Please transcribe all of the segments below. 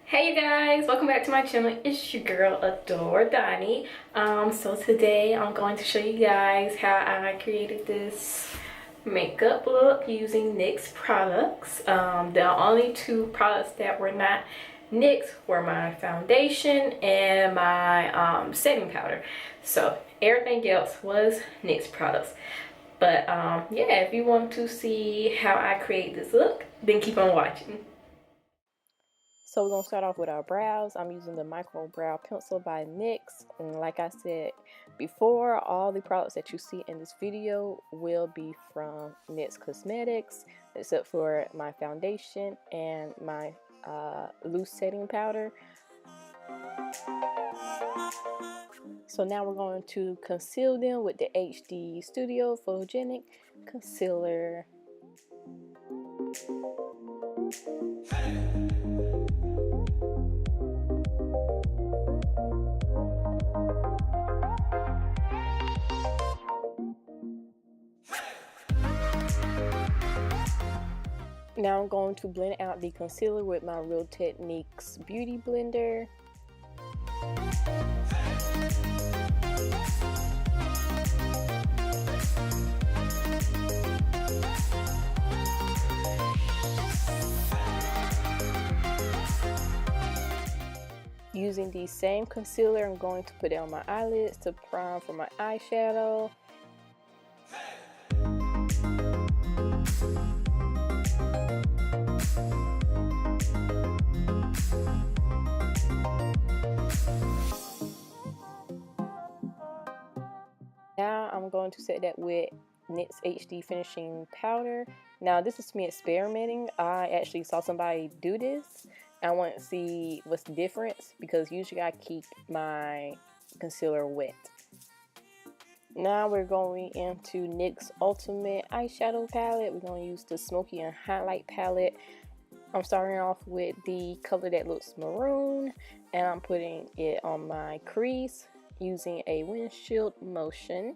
Hey you guys, welcome back to my channel. It's your girl Adore Donnie. So today I'm going to show you guys how I created this makeup look using NYX products. The only two products that were not NYX were my foundation and my setting powder. So everything else was NYX products. But yeah, if you want to see how I create this look, then keep on watching. So we're going to start off with our brows. I'm using the Micro Brow Pencil by NYX. And like I said before, all the products that you see in this video will be from NYX Cosmetics, except for my foundation and my loose setting powder. So now we're going to conceal them with the HD Studio Photogenic Concealer. Now I'm going to blend out the concealer with my Real Techniques Beauty Blender. Using the same concealer, I'm going to put it on my eyelids to prime for my eyeshadow. Now I'm going to set that with NYX HD Finishing Powder. Now this is me experimenting. I actually saw somebody do this. I want to see what's the difference because usually I keep my concealer wet. Now we're going into NYX Ultimate Eyeshadow Palette. We're going to use the Smoky and Highlight Palette. I'm starting off with the color that looks maroon, and I'm putting it on my crease using a windshield motion.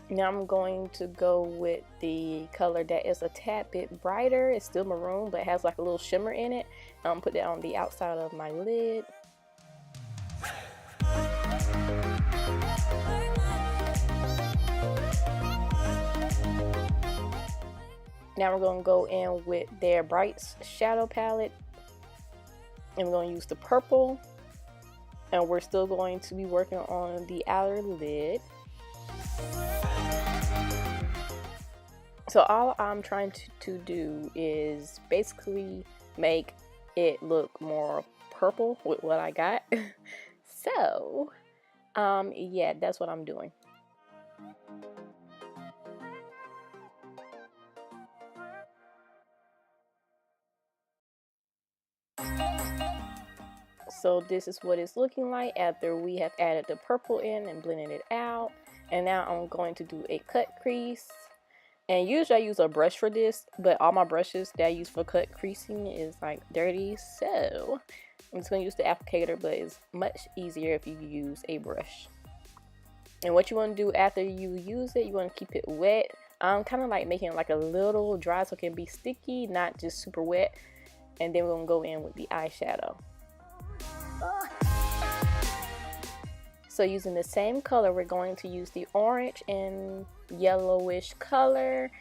Now I'm going to go with the color that is a tad bit brighter. It's still maroon, but it has like a little shimmer in it. Put that on the outside of my lid. Now we're going to go in with their Brights shadow palette, and we're going to use the purple, and we're still going to be working on the outer lid. So all I'm trying to do is basically make it look more purple with what I got. So yeah, that's what I'm doing. So this is what it's looking like after we have added the purple in and blended it out. And now I'm going to do a cut crease. And usually I use a brush for this, but all my brushes that I use for cut creasing is like dirty. So I'm just going to use the applicator, but it's much easier if you use a brush. And what you want to do after you use it, you want to keep it wet. I'm kind of like making it like a little dry so it can be sticky, not just super wet. And then we're going to go in with the eyeshadow. So using the same color, we're going to use the orange and yellowish color,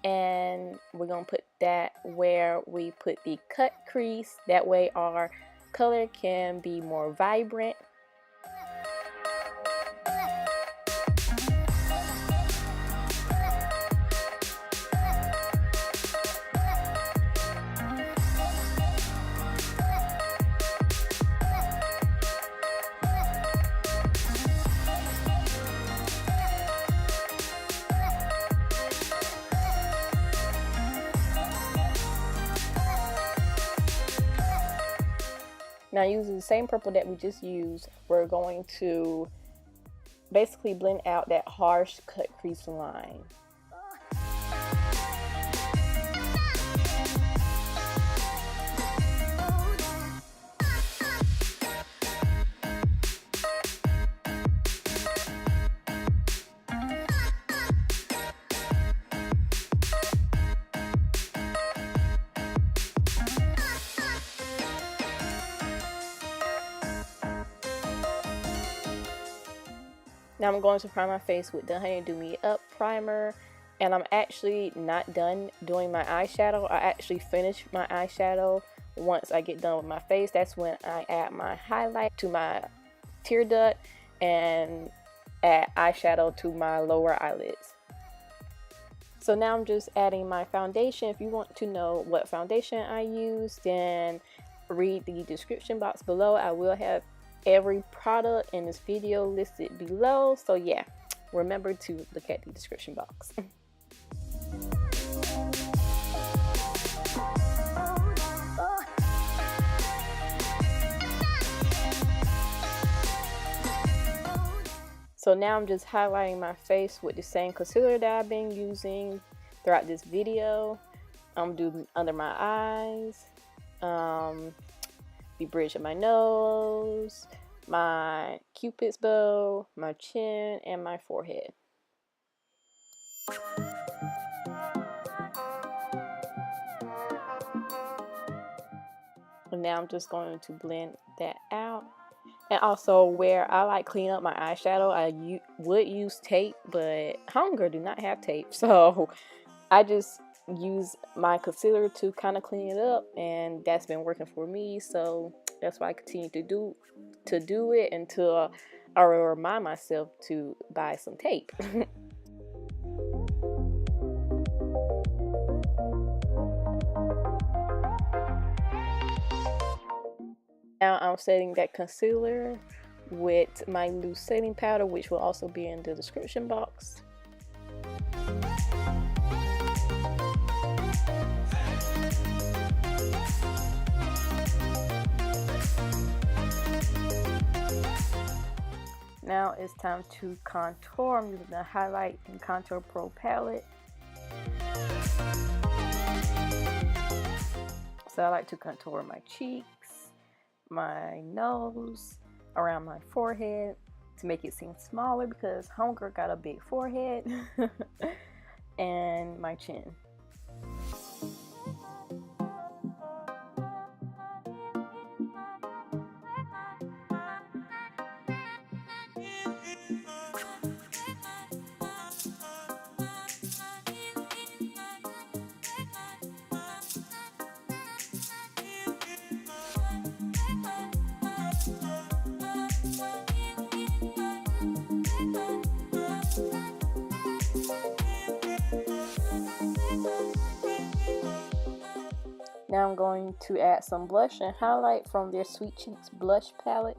and we're going to put that where we put the cut crease. That way our color can be more vibrant. Now using the same purple that we just used, we're going to basically blend out that harsh cut crease line. Now I'm going to prime my face with the Honey Do Me Up primer. And I'm actually not done doing my eyeshadow. I actually finish my eyeshadow once I get done with my face. That's when I add my highlight to my tear duct and add eyeshadow to my lower eyelids. So now I'm just adding my foundation. If you want to know what foundation I use, then read the description box below. I will have every product in this video listed below. So yeah, remember to look at the description box. So now I'm just highlighting my face with the same concealer that I've been using throughout this video. I'm doing under my eyes, the bridge of my nose, my cupid's bow, my chin, and my forehead. And now I'm just going to blend that out. And also, where I like clean up my eyeshadow, I would use tape, but Hunger do not have tape, so I just use my concealer to kind of clean it up, and that's been working for me. So that's why I continue to do it until I remind myself to buy some tape. Now I'm setting that concealer with my loose setting powder, which will also be in the description box. Now it's time to contour. I'm using the Highlight and Contour Pro palette. So I like to contour my cheeks, my nose, around my forehead to make it seem smaller because Hunger got a big forehead, and my chin. Now I'm going to add some blush and highlight from their Sweet Cheeks blush palette.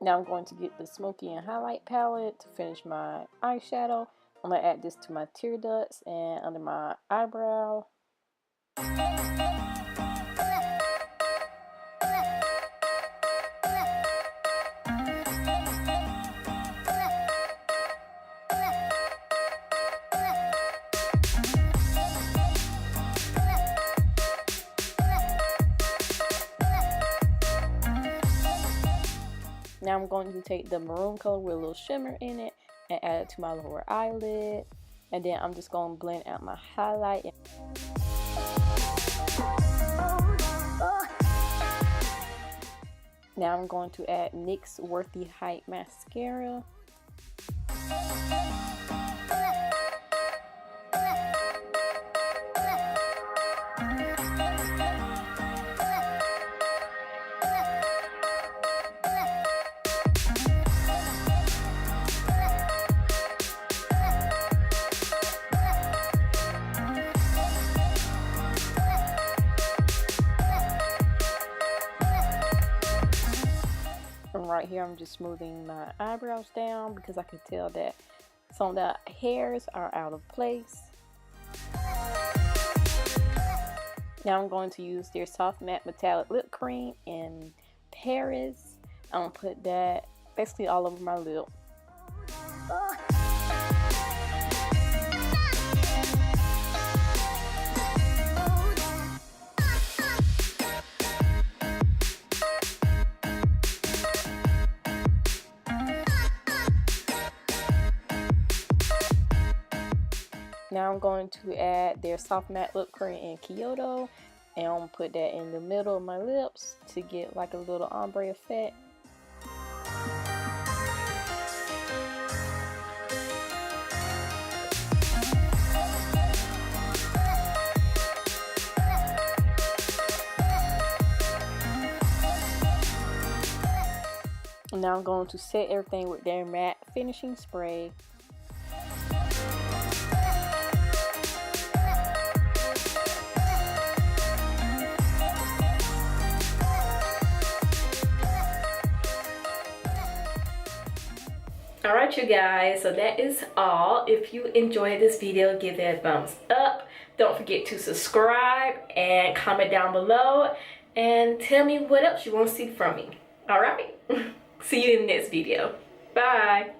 Now I'm going to get the Smoky and Highlight palette to finish my eyeshadow. I'm going to add this to my tear ducts and under my eyebrow. Now I'm going to take the maroon color with a little shimmer in it and add it to my lower eyelid. And then I'm just going to blend out my highlight. Now I'm going to add NYX Worthy Height Mascara. right here, I'm just smoothing my eyebrows down because I can tell that some of the hairs are out of place. Now I'm going to use their soft matte metallic lip cream in Paris. I'm gonna put that basically all over my lip. Now I'm going to add their soft matte lip cream in KYOTO, and I'm gonna put that in the middle of my lips to get like a little ombre effect. Now I'm going to set everything with their matte finishing spray. Alright you guys, so that is all. If you enjoyed this video, give it a thumbs up. Don't forget to subscribe and comment down below and tell me what else you want to see from me. Alright? See you in the next video. Bye.